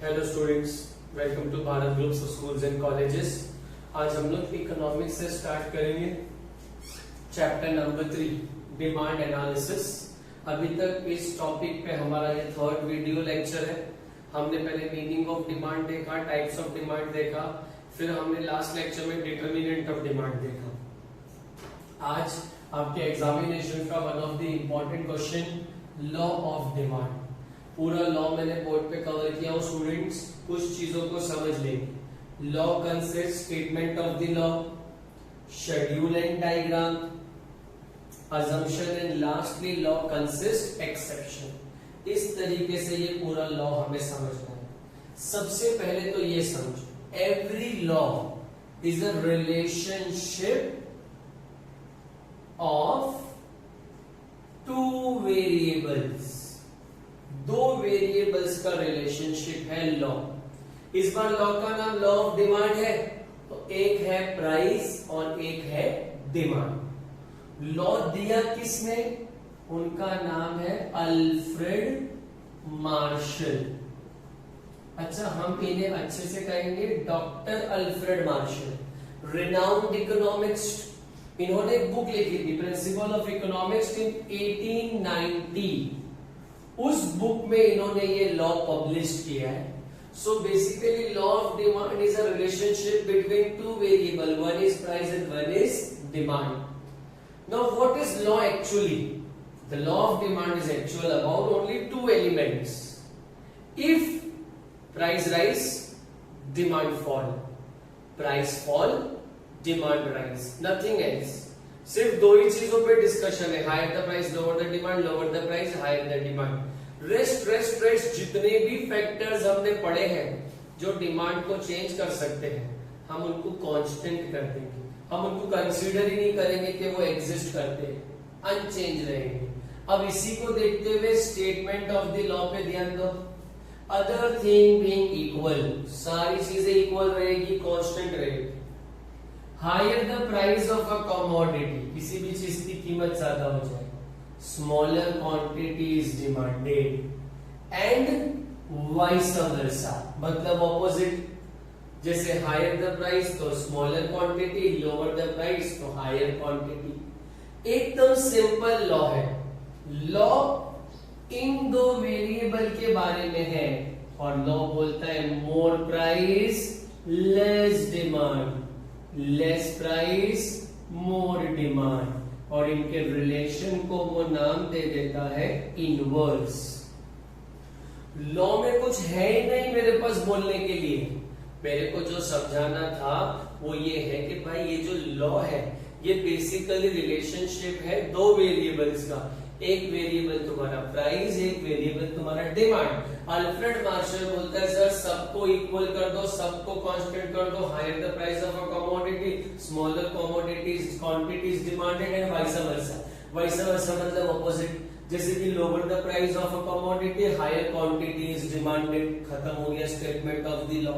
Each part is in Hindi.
Hello students, welcome to Bharat groups of schools and colleges. आज हम लोग इकोनॉमिक्स से स्टार्ट करेंगे। Chapter number 3 demand analysis. अभी तक इस टॉपिक पे हमारा ये थर्ड वीडियो लेक्चर है। हमने पहले मीनिंग ऑफ डिमांड देखा, टाइप्स ऑफ डिमांड देखा, फिर हमने लास्ट लेक्चर में डिटर्मिनेंट ऑफ डिमांड देखा। आज आपके एग्जामिनेशन का one of the important question law of demand. पूरा लॉ मैंने बोर्ड पे कवर किया हूं। स्टूडेंट्स कुछ चीजों को समझ लेंगे। Law consist statement of the law, schedule and diagram, assumption and lastly law consist exception. इस तरीके से ये पूरा लॉ हमें समझना है। सबसे पहले तो ये समझो, every law is a relationship of two variables. दो वेरिएबल्स का रिलेशनशिप है लॉ। इस बार लॉ का नाम लॉ ऑफ डिमांड है, तो एक है प्राइस और एक है डिमांड। लॉ दिया किसने? उनका नाम है अल्फ्रेड मार्शल। अच्छा, हम इन्हें अच्छे से कहेंगे doctor Alfred Marshall, renowned economist. इन्होंने एक बुक लिखी थी, प्रिंसिपल ऑफ इकोनॉमिक्स, इन 1890। उस बुक में इन्होंने ये लॉ पब्लिश किया है। So basically law of demand is a relationship between two variable, one is price and one is demand. Now what is law actually? The law of demand is actual about only two elements. If price rise, demand fall, price fall, demand rise, nothing else. सिर्फ दो ही चीजों पे डिस्कशन है, higher the price lower the demand, lower the price higher the demand. Rest जितने भी फैक्टर्स हमने पढ़े हैं जो डिमांड को चेंज कर सकते हैं, हम उनको कांस्टेंट कर देंगे। हम उनको कंसीडर ही नहीं करेंगे कि वो एग्जिस्ट करते हैं, अनचेंज रहेंगे। अब इसी को देखते हुए स्टेटमेंट ऑफ द लॉ पे ध्यान दो। अदर थिंग बीइंग इक्वल, सारी चीजें इक्वल रहेगी, कांस्टेंट रहेगी। Higher the price of a commodity, किसी भी चीज की कीमत ज्यादा हो जाए, smaller quantity is demanded and vice versa, मतलब ऑपोजिट। जैसे हायर द प्राइस तो smaller quantity, lower the price तो हायर क्वांटिटी। एकदम सिंपल लॉ है। लॉ इन दो वेरिएबल के बारे में है और लॉ बोलता है more price less demand, less price more demand, और इनके रिलेशन को वो नाम दे देता है इनवर्स। लॉ में कुछ है ही नहीं मेरे पास बोलने के लिए। मेरे को जो समझाना था वो ये है कि भाई ये जो लॉ है ये बेसिकली रिलेशनशिप है दो वेरिएबल्स का। एक वेरिएबल तुम्हारा प्राइस, एक वेरिएबल तुम्हारा डिमांड। अल्फ्रेड मार्शल बोलता है सर सबको इक्वल कर दो, सबको कांस्टेंट कर दो। Higher the price of a commodity, smaller commodities quantities demanded and vice versa. Vice versa मतलब ऑपोजिट। जैसे कि lower the price of a commodity, higher quantity is demanded. खत्म हो गया स्टेटमेंट ऑफ द लॉ।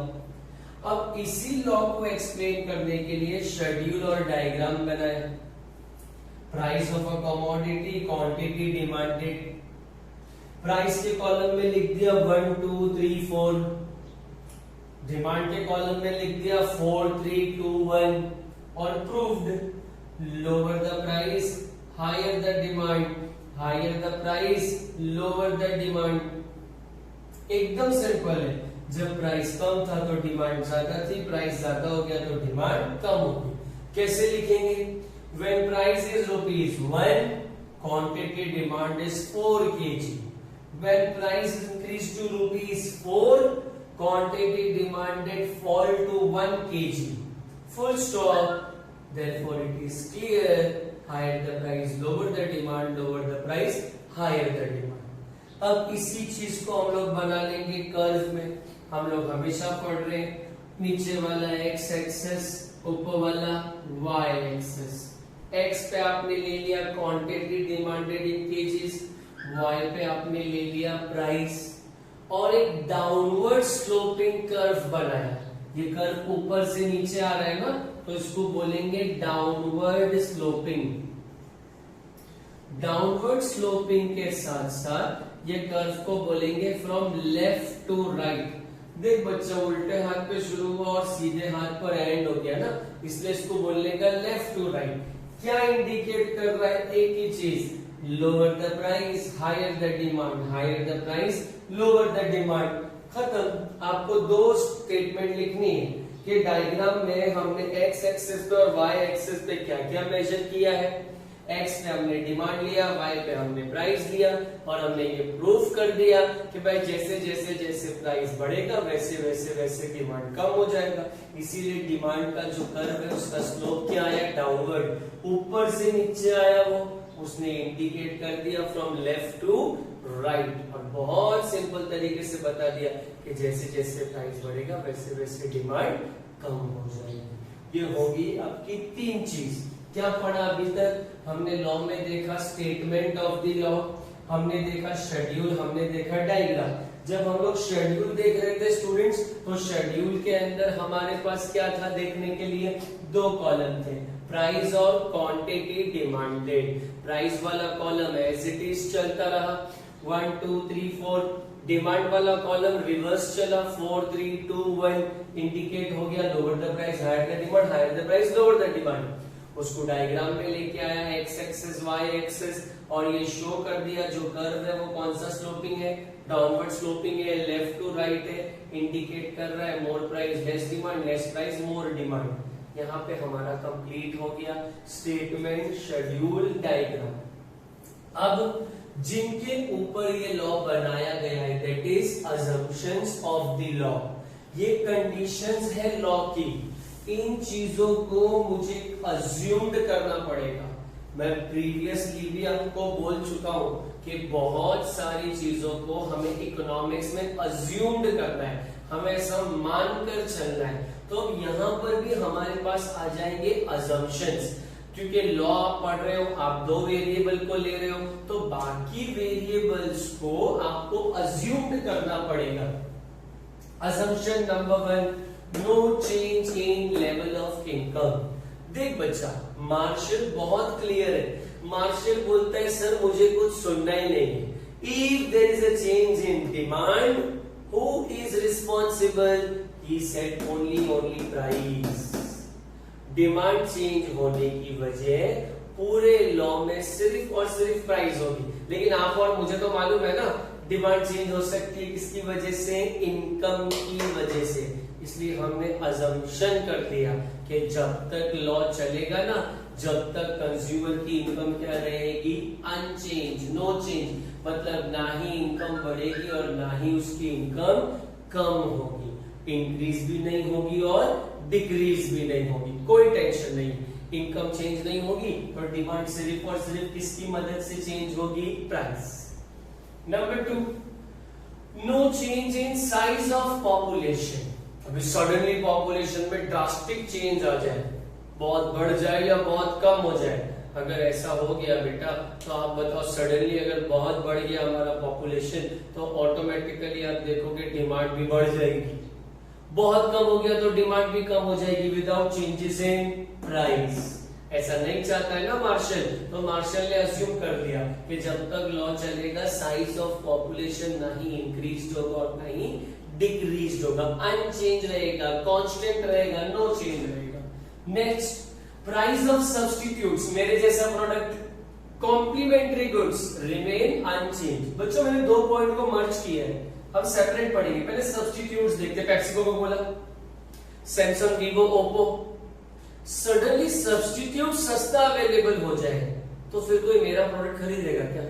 अब इसी लॉ को एक्सप्लेन करने के लिए शेड्यूल और डायग्राम बनाए। Price of a commodity, quantity demanded. Price के कॉलम में लिख दिया 1 2 3 4, डिमांड के कॉलम में लिख दिया 4 3 2 1, और proved lower the price higher the demand, higher the price lower the demand. एकदम सिंपल है। जब प्राइस कम था तो डिमांड ज्यादा थी, प्राइस ज्यादा हो गया तो डिमांड कम हो गई। कैसे लिखेंगे? When price is ₹1, quantity demand is 4 kg. When price is increased to ₹4, quantity demanded fall to 1 kg. Full stop. Therefore, it is clear: higher the price, lower the demand; lower the price, higher the demand. अब इसी चीज को हम लोग बना लेंगे कर्व में। हम लोग हमेशा पढ़ रहे हैं नीचे वाला x एक्सेस, ऊपर वाला y एक्सेस। x पे आपने ले लिया quantity demanded in KGs, y पे आपने ले लिया प्राइस, और एक डाउनवर्ड स्लोपिंग कर्व बनाया। ये कर्व ऊपर से नीचे आ रहा है ना, तो इसको बोलेंगे डाउनवर्ड स्लोपिंग। डाउनवर्ड स्लोपिंग के साथ साथ ये कर्व को बोलेंगे फ्रॉम लेफ्ट टू राइट। देख बच्चा उल्टे हाथ पे शुरू हुआ और सीधे हाथ पर एंड हो गया ना, इसलिए इसको बोलने का लेफ्ट टू राइट। क्या इंडिकेट कर रहा है? एक ही चीज, lower the price higher the demand, higher the price lower the demand. खत्म। आपको दो स्टेटमेंट लिखनी है कि डायग्राम में हमने एक्स एक्सिस पे और वाई एक्सिस पे क्या क्या मेजर किया है। एक्स पे हमने डिमांड लिया, वाई पे हमने प्राइस लिया, और हमने ये प्रूफ कर दिया कि भाई जैसे जैसे जैसे प्राइस बढ़ेगा वैसे वैसे वैसे डिमांड कम हो जाएगा। इसीलिए डिमांड का जो कर्व है उसका स्लोप क्या आया? डाउनवर्ड, ऊपर से नीचे आया वो, उसने इंडिकेट कर दिया फ्रॉम लेफ्ट टू राइट, और बहुत सिंपल तरीके से बता दिया कि जैसे जैसे प्राइस बढ़ेगा वैसे वैसे डिमांड कम हो जाएगी। ये होगी आपकी तीन चीज। क्या पढ़ा अभी तक? हमने लॉ में देखा स्टेटमेंट ऑफ द लॉ, हमने देखा शेड्यूल, हमने देखा डायग्राम। जब हम लोग शेड्यूल देख रहे थे स्टूडेंट्स, तो शेड्यूल के अंदर हमारे पास क्या था देखने के लिए? दो कॉलम थे, प्राइस और क्वांटिटी डिमांडेड। प्राइस वाला कॉलम एज इट इज चलता रहा, 1 2 3 4। डिमांड वाला कॉलम रिवर्स चला, 4 3 2 1। इंडिकेट हो गया lower the price higher the demand, higher the price lower the demand. उसको डायग्राम में लेके आया एक्स एक्सिस वाई एक्सिस, और ये शो कर दिया जो कर्व है वो कौन सा स्लोपिंग है? डाउनवर्ड स्लोपिंग है, लेफ्ट टू राइट है। इंडिकेट कर रहा है more price less demand, less price more demand. यहाँ पे हमारा कंप्लीट हो गया स्टेटमेंट, शेड्यूल, डायग्राम। अब जिनके ऊपर ये लॉ बनाया गया है that is assumptions of the law, ये कंडीशंस है लॉ की। इन चीजों को मुझे अज्यूम्ड करना पड़ेगा। मैं प्रीवियसली भी आपको बोल चुका हूं कि बहुत सारी चीजों को हमें इकोनॉमिक्स में अज्यूम्ड करना है, हमें ऐसा मानकर चलना है। तो यहाँ पर भी हमारे पास आ जाएंगे अजम्पशंस, क्योंकि लॉ आप पढ़ रहे हो, आप दो वेरिएबल को ले रहे हो, तो बाकी वेरिएबल्स को आपको अज्यूम्ड करना पड़ेगा। Assumption number 1, no change in level of income. देख बच्चा, मार्शल बहुत क्लियर है। मार्शल बोलता है सर मुझे कुछ सुनना ही नहीं है। If there is a change in demand, who is responsible? He said only price. Demand change होने की वजह पूरे लॉ में सिर्फ और सिर्फ प्राइस होगी। लेकिन आप और मुझे तो मालूम है ना, डिमांड चेंज हो सकती है किसकी वजह से? इनकम की वजह से। इसलिए हमने अजम्पशन कर दिया कि जब तक लॉ चलेगा ना, जब तक कंज्यूमर की इनकम क्या रहेगी? Unchanged, no change. मतलब ना ही इनकम बढ़ेगी और ना ही उसकी इनकम कम होगी। इंक्रीज भी नहीं होगी और डिक्रीज भी नहीं होगी, कोई टेंशन नहीं। इनकम चेंज नहीं होगी तो डिमांड सिर्फ और सिर्फ किसकी मदद से चेंज होगी? Price. Number 2, no change in size of population. अभी सडनली पॉपुलेशन में ड्रास्टिक चेंज आ जाए, बहुत बढ़ जाए या बहुत कम हो जाए। अगर ऐसा हो गया बेटा तो आप बताओ, सडनली अगर बहुत बढ़ गया हमारा पॉपुलेशन तो ऑटोमेटिकली आप देखोगे डिमांड भी बढ़ जाएगी। बहुत कम हो गया तो डिमांड भी कम हो जाएगी विदाउट चेंजेस इन प्राइस। ऐसा नहीं चाहता है ना मार्शल, तो मार्शल ने अज्यूम कर दिया कि जब तक लॉ चलेगा साइज ऑफ पॉपुलेशन ना ही इंक्रीज होगा और ना ही डिक्रीज होगा, अनचेंज रहेगा, कांस्टेंट रहेगा, नो चेंज रहेगा। नेक्स्ट, प्राइस ऑफ सब्स्टिट्यूट्स, मेरे जैसा product, complementary goods remain unchanged. बच्चों मैंने दो पॉइंट को मर्ज किया है, अब सेपरेट पढ़ेंगे। पहले सब्स्टिट्यूट्स देखते, पेप्सी को बोला, Samsung, Vivo, Oppo. Suddenly substitute सस्ता अवेलेबल हो जाए तो फिर कोई मेरा प्रोडक्ट खरीदेगा क्या?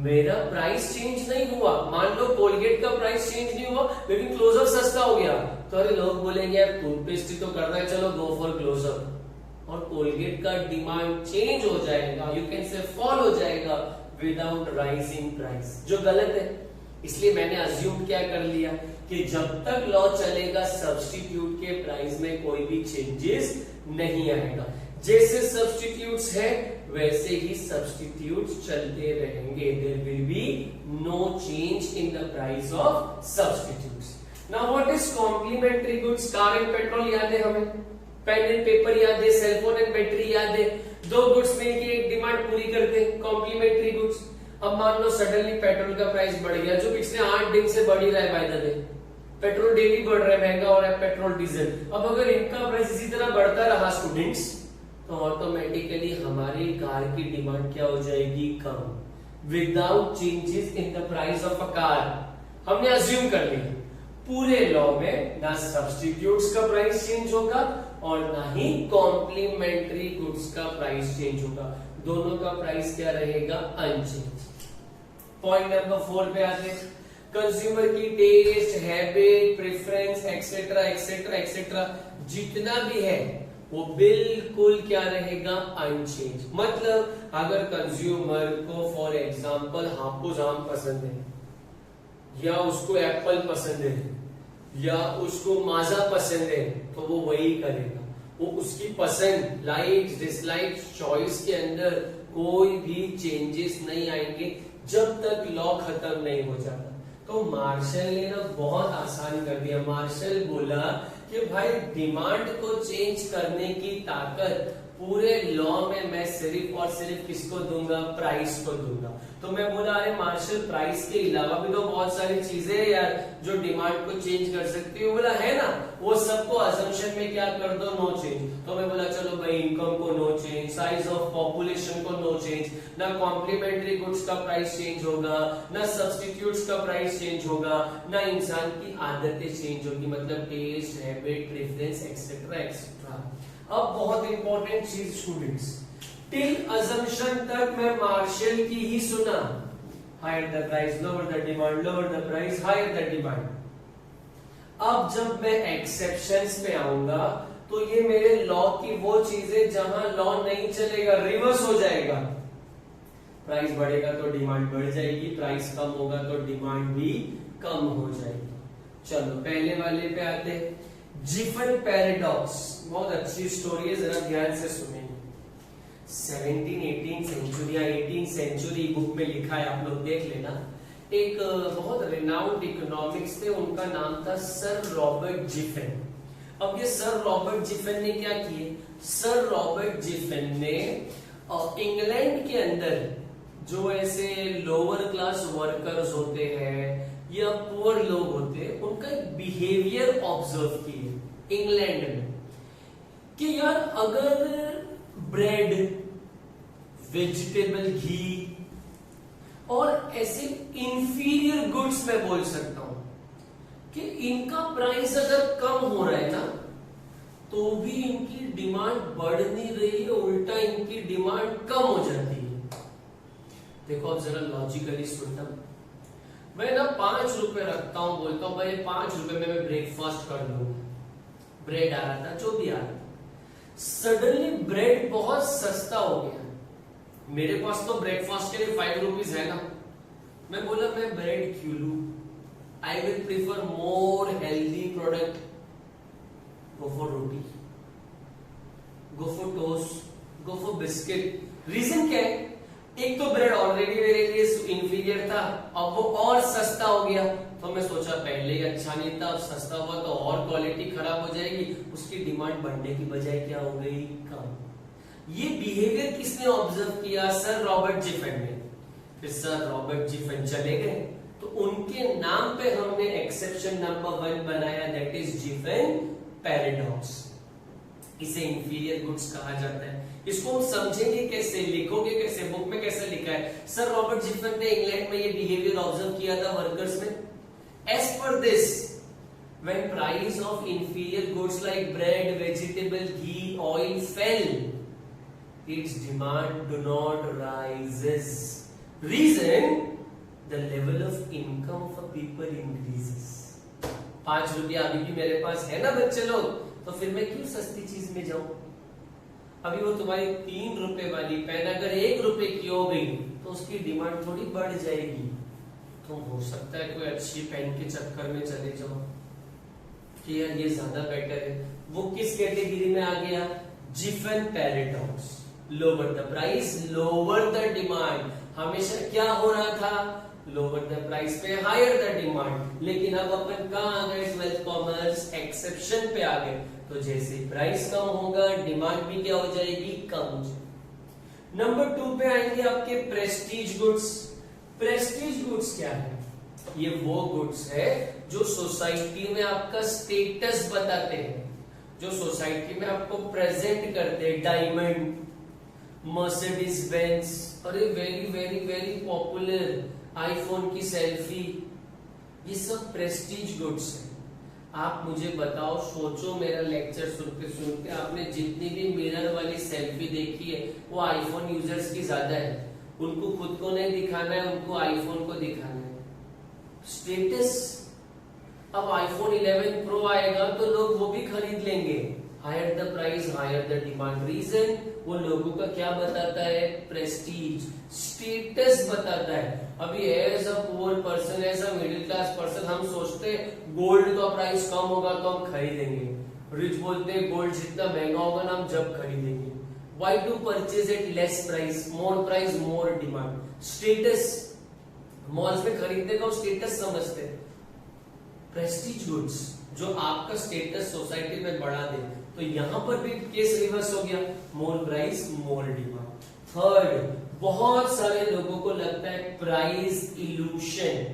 मेरा प्राइस चेंज नहीं हुआ, मान लो कोलगेट का प्राइस चेंज नहीं हुआ लेकिन क्लोजअप सस्ता हो गया, तो अरे लोग बोलेंगे यार टूथपेस्ट ही तो करना है, चलो गो फॉर क्लोजअप। और कोलगेट का डिमांड चेंज हो जाएगा, यू कैन से फॉल हो जाएगा विदाउट राइजिंग प्राइस, जो गलत है। इसलिए मैंने अज्यूम क्या कर लिया कि जब तक लॉ चलेगा सब्स्टिट्यूट के प्राइस में कोई भी चेंजेस नहीं आएगा। जैसे सब्स्टिट्यूट्स है वैसे ही सब्स्टिट्यूट्स चलते रहेंगे। There will be no change in the price of substitutes. Now what is complementary goods? Car and petrol याद है हमें, पेन एंड पेपर याद है, सेलफोन एंड बैटरी याद है। दो गुड्स मिलके एक डिमांड पूरी करते हैं, कॉम्प्लीमेंट्री गुड्स। अब मान लो सडनली पेट्रोल का प्राइस बढ़ गया, जो पिछले 8 दिन से बढ़ ही रहा है by the way, petrol daily बढ़ रहा है, महंगा हो रहा है पेट्रोल डीजल। अब अगर इनका प्राइस इसी तरह बढ़ता रहा स्टूडेंट्स, तो ऑटोमेटिकली हमारी कार की डिमांड क्या हो जाएगी, कम, without changes in the price of a car. हमने अज्यूम कर लिया पूरे लॉ में ना सब्स्टिट्यूट्स का प्राइस चेंज होगा और ना ही कॉम्प्लीमेंट्री गुड्स का प्राइस चेंज होगा, दोनों का प्राइस क्या रहेगा, अनचेंज। पॉइंट नंबर 4 पे आते हैं, कंज्यूमर की taste, habit, preference etcetera etcetera etcetera जितना भी है वो बिल्कुल क्या रहेगा, अनचेंज। मतलब अगर कंज्यूमर को फॉर एग्जांपल हापुस आम पसंद है, या उसको एप्पल पसंद है, या उसको माजा पसंद है, तो वो वही करेगा। वो उसकी पसंद, लाइक्स डिसलाइक्स, चॉइस के अंदर कोई भी चेंजेस नहीं आएंगे जब तक लॉ खत्म नहीं हो जाता। तो मार्शल ने ना बहुत आसान कर दिया। मार्शल बोला कि भाई डिमांड को चेंज करने की ताकत पूरे लॉ में मैं सिर्फ और सिर्फ किसको दूंगा, प्राइस को दूंगा। तो मैं बोला अरे मार्शल प्राइस के अलावा भी तो बहुत सारी चीजें हैं यार जो डिमांड को चेंज कर सकती है। बोला है ना, वो सबको अजम्पशन में क्या कर दो, नो चेंज। तो मैं बोला चलो भाई इनकम को no change, size of population को नो चेंज, ना कॉम्प्लीमेंट्री गुड्स का प्राइस चेंज होगा, ना सब्स्टिट्यूट्स का प्राइस चेंज होगा, ना इंसान की आदतें चेंज होगी, मतलब taste, habit, preference etcetera etcetera. अब बहुत इंपॉर्टेंट चीज स्टूडेंट्स, टिल अजम्पशन तक मैं मार्शल की ही सुना, higher the price lower the demand, lower the price higher the demand. अब जब मैं एक्सेप्शंस पे आऊंगा तो ये मेरे लॉ की वो चीजें जहां लॉ नहीं चलेगा, रिवर्स हो जाएगा। प्राइस बढ़ेगा तो डिमांड बढ़ जाएगी, प्राइस कम होगा तो डिमांड भी कम हो जाएगी। चलो पहले वाले पे आते हैं, जिफन पैराडॉक्स। बहुत अच्छी स्टोरी है, जरा ध्यान से सुनेंगे। 17-18 सेंचुरी या 18 सेंचुरी बुक में लिखा है, आप लोग देख लेना। एक बहुत रिनाउंड इकोनॉमिक्स थे, उनका नाम था सर रॉबर्ट जिफन। अब ये सर रॉबर्ट जिफन ने क्या किए, सर रॉबर्ट जिफन ने इंग्लैंड के अंदर जो ऐसे लोअर क्लास वर्कर्स होते हैं या पुअर लोग होते हैं, उनका बिहेवियर ऑब्जर्व किए इंग्लैंड में कि यार अगर ब्रेड, वेजिटेबल घी और ऐसे इंफीरियर गुड्स में बोल सकता हूं कि इनका प्राइस अगर कम हो रहा है ना, तो भी इनकी डिमांड बढ़ नहीं रही है, उल्टा इनकी डिमांड कम हो जाती है। देखो अब जरा लॉजिकली सुनना, मैं ना 5 रुपए रखता हूं, बोलता हूं भाई 5 रुपए में मैं ब्रेकफास्ट कर लूंगा। ब्रेड आ रहा था, जो भी आ रहा था, सडनली ब्रेड बहुत सस्ता हो गया। मेरे पास तो ब्रेकफास्ट के लिए 5 रुपीज है ना, मैं बोला मैं ब्रेड क्यों लूं, I will prefer more healthy product, go for roti, go for toast, go for biscuit. Reason क्या है, एक तो ब्रेड ऑलरेडी मेरे लिए इंफीरियर था, अब वो और सस्ता हो गया, तो मैं सोचा पहले ही अच्छा नहीं था, अब सस्ता हुआ तो और क्वालिटी खराब हो जाएगी, उसकी डिमांड बढ़ने की बजाय क्या हो गई, कम। ये बिहेवियर किसने ऑब्जर्व किया, सर रॉबर्ट जिफन ने। फिर सर रॉबर्ट जिफन चले गए, तो उनके नाम पे हमने एक्सेप्शन नंबर 1 बनाया, दैट इज जिफन पैराडॉक्स। इसे इंफीरियर गुड्स कहा जाता है। इसको हम समझेंगे कैसे, लिखोगे कैसे, बुक में कैसे लिखा है। सर रॉबर्ट जिफन ने इंग्लैंड में ये बिहेवियर ऑब्जर्व किया था वर्कर्स में। As per this, when price of inferior goods like bread, vegetable, ghee, oil fell, its demand do not rises. Reason, the level of income of a people increases. 5 रुपया अभी भी मेरे पास है ना बच्चे लोग, तो फिर मैं क्यों सस्ती चीज में जाऊं। अभी वो तुम्हारी 3 रुपए वाली पेन अगर 1 रुपए की हो गई तो उसकी डिमांड थोड़ी बढ़ जाएगी। तो हो सकता है कोई अच्छी पेन के चक्कर में चले जाओ कि यार ये ज्यादा बेटर है। वो किस कैटेगरी में आ गया, Giffen paradox. Lower the price lower the demand. हमेशा क्या हो रहा था, लोअर द प्राइस पे हायर द डिमांड। लेकिन अब अपन कहां आ गए, 12th कॉमर्स एक्सेप्शन पे आ गए। तो जैसे प्राइस कम होगा डिमांड भी क्या हो जाएगी, कम हो जाएगी। नंबर 2 पे आएंगे आपके प्रेस्टीज गुड्स। प्रेस्टीज गुड्स क्या है, ये वो गुड्स है जो सोसाइटी में आपका स्टेटस बताते हैं, जो सोसाइटी में आपको प्रेजेंट करते हैं, डायमंड, मर्सिडीज बेंज, अरे very very very popular, iPhone की सेल्फी, ये सब प्रेस्टीज गुड्स है। आप मुझे बताओ, सोचो, मेरा लेक्चर सुन के आपने जितनी भी मिरर वाली सेल्फी देखी है वो आईफोन यूजर्स की ज्यादा है। उनको खुद को नहीं दिखाना है, उनको आईफोन को दिखाना है। स्टेटस, अब आईफोन 11 प्रो आएगा तो लोग वो भी खरीद लेंगे। Higher the price higher the demand, reason वो लोगों का क्या बताता है, प्रेस्टीज, स्टेटस बताता है। अभी as a poor person, as a middle class person, हम सोचते हैं गोल्ड का प्राइस कम होगा तो हम खरीदेंगे। रिच बोलते हैं गोल्ड जितना महंगा होगा ना हम जब खरीदेंगे। Why to purchase at less price, more demand, status, malls में खरीदने का स्टेटस समझते हैं। प्रेस्टीज गुड्स जो आपका स्टेटस सोसाइटी में बढ़ा दे, तो यहां पर भी केस रिवर्स हो गया, मोर प्राइस मोर डिमांड। थर्ड, बहुत सारे लोगों को लगता है प्राइस इल्यूशन,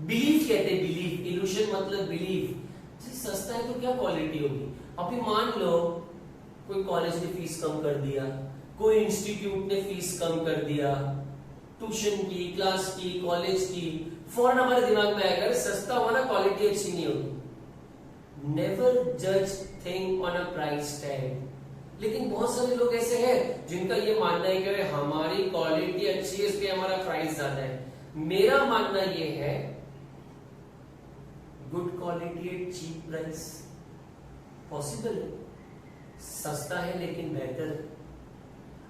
बिलीफ कहते हैं, बिलीफ, इल्यूशन मतलब बिलीफ। सस्ता है तो क्या क्वालिटी होगी। अभी मान लो कोई कॉलेज ने फीस कम कर दिया, कोई इंस्टीट्यूट ने फीस कम कर दिया, ट्यूशन की, क्लास की, कॉलेज की, फौरन हमारे दिमाग में आएगा सस्ता हुआ ना क्वालिटी अच्छी नहीं होगी। नेवर जज thing on a price tag. लेकिन बहुत सारे लोग ऐसे हैं जिनका ये मानना है कि हमारी क्वालिटी अच्छी है इसलिए हमारा प्राइस ज्यादा है। मेरा मानना ये है good quality at cheap price possible है, सस्ता है लेकिन बेहतर है।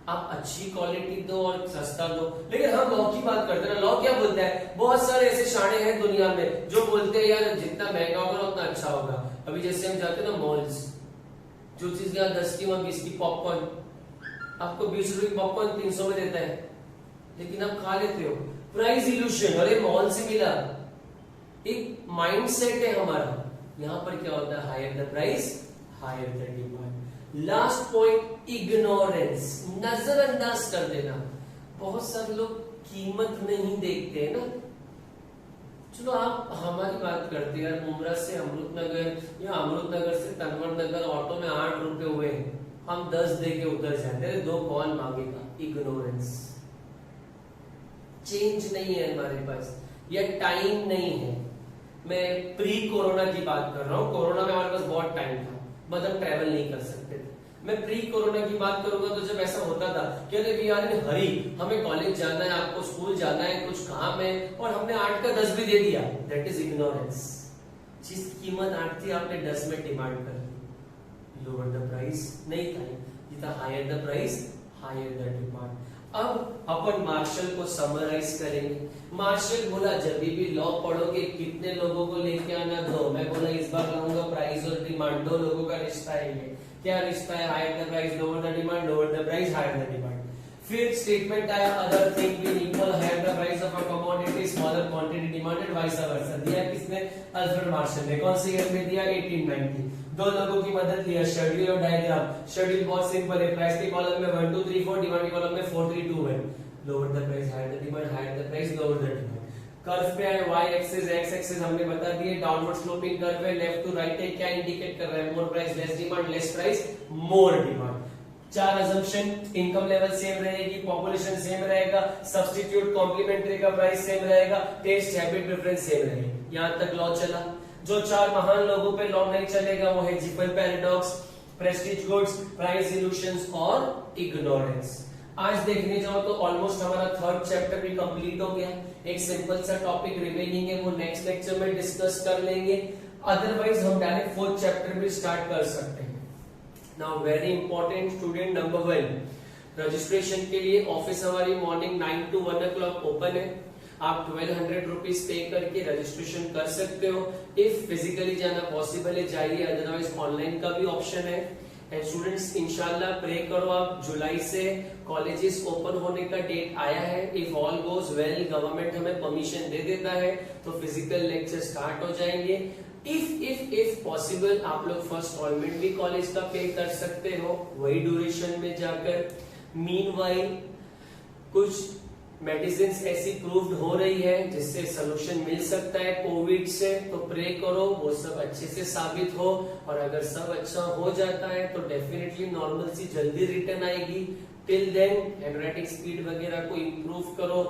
आप अच्छी क्वालिटी दो और सस्ता दो। लेकिन हम लॉ की बात करते हैं, लॉ क्या बोलता है, बहुत सारे ऐसे शाणे हैं दुनिया में जो बोलते हैं यार जितना महंगा होगा उतना अच्छा होगा। अभी जैसे हम जाते हैं ना मॉल्स, जो चीज यहाँ 10 की वहां 20 की, पॉपकॉर्न आपको 20 रुपए पॉपकॉर्न 300 में देता है, लेकिन आप खा लेते हो। प्राइस इल्यूशन, अरे मॉल से मिला, एक माइंडसेट है हमारा। यहाँ पर क्या होता है, higher the price higher the demand. Last point, ignorance, नजरअंदाज कर देना। बहुत सारे लोग कीमत नहीं देखते हैं ना। चलो आप हमारी बात करते हैं यार, मुमरा से अमृतनगर या अमृतनगर से तनवर नगर ऑटो में 8 रुपए हुए, हम 10 दे के उतर जाते हैं, 2 कौन मांगेगा। इग्नोरेंस, चेंज नहीं है हमारे पास या टाइम नहीं है। मैं प्री कोरोना की बात कर रहा हूँ, कोरोना में हमारे पास बहुत टाइम था, मतलब ट्रेवल नहीं कर सकते थे। मैं प्री कोरोना की बात करूंगा तो जब ऐसा होता था कि अरे वी आर इन हरी, हमें कॉलेज जाना है, आपको स्कूल जाना है, कुछ काम है, और हमने 8 का 10 भी दे दिया, दैट इज इग्नोरेंस। जिस कीमत 8 थी आपने 10 में डिमांड कर दी, लोअर द प्राइस नहीं था, जितना higher the price higher the demand. अब अपन मार्शल को समराइज करेंगे। मार्शल बोला जब भी लॉ पढ़ोगे कितने लोगों को लेके आना, 2। मैं बोला इस बार लाऊंगा प्राइस और डिमांड, 2 लोगों का रिश्ता है ये। क्या रिश्ता है, higher the price lower the demand, lower the price higher the demand. फिर स्टेटमेंट आया other thing being equal, higher the price of a commodity, smaller quantity demanded, vice versa. दिया किसने, अल्फ्रेड मार्शल ने। कौन से ईयर में दिया, 1890। 2 लोगों की मदद लिया, शेड्यूल और डायग्राम। शेड्यूल बहुत सिंपल है, प्राइस के कॉलम में 1 2 3 4, डिमांड के कॉलम में 4 3 2 1। Lower the price higher the demand, higher the price lower the demand. Curve पे है, y एक्सिस x एक्सिस हमने बता दिए, डाउनवर्ड स्लोपिंग कर्व है, लेफ्ट टू राइट है, क्या इंडिकेट कर रहा है, more price less demand, less price more demand. 4 assumption, income level same रहेगी, पॉपुलेशन सेम रहेगा, सब्स्टिट्यूट कॉम्प्लीमेंट्री का प्राइस सेम रहेगा, टेस्ट हैबिट प्रेफरेंस सेम रहेगी। यहां तक लॉ चला। जो 4 महान लोगों पे लॉ नहीं चलेगा वो है Giffen paradox, prestige goods, price illusions और इग्नोरेंस। आज देखने जाओ तो ऑलमोस्ट हमारा 3rd चैप्टर भी कंप्लीट हो गया। एक सिंपल सा टॉपिक रिमेनिंग है, वो नेक्स्ट लेक्चर में डिस्कस कर लेंगे। अदरवाइज हम डायरेक्ट 4th चैप्टर भी स्टार्ट कर सकते हैं। Now very important student number 1, registration के लिए ऑफिस हमारी मॉर्निंग 9 to 1 o'clock ओपन है। आप 1200 रुपीज पे करके रजिस्ट्रेशन कर सकते हो। इफ फिजिकली जाना पॉसिबल है जाइए, अदरवाइज ऑनलाइन का भी ऑप्शन है। एंड स्टूडेंट्स इंशाल्लाह प्रे करो आप, जुलाई से कॉलेजेस ओपन होने का डेट आया है। If all goes well, government हमें परमिशन दे देता है तो फिजिकल लेक्चर स्टार्ट हो जाएंगे। इफ पॉसिबल आप लोग फर्स्ट इंस्टॉलमेंट भी कॉलेज का पे कर सकते हो वही ड्यूरेशन में जाकर। मीनवाइल कुछ मेडिसिन ऐसी प्रूव्ड हो रही है जिससे सोल्यूशन मिल सकता है कोविड से, तो प्रे करो वो सब अच्छे से साबित हो, और अगर सब अच्छा हो जाता है तो डेफिनेटली नॉर्मल सी जल्दी रिटर्न आएगी। टिल देन हैंडराइटिंग स्पीड वगैरह को इम्प्रूव करो,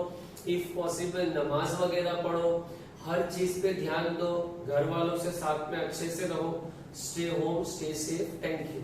इफ पॉसिबल नमाज वगैरह पढ़ो, हर चीज पे ध्यान दो, घर वालों से साथ में अच्छे से रहो, stay home, stay safe, thank you.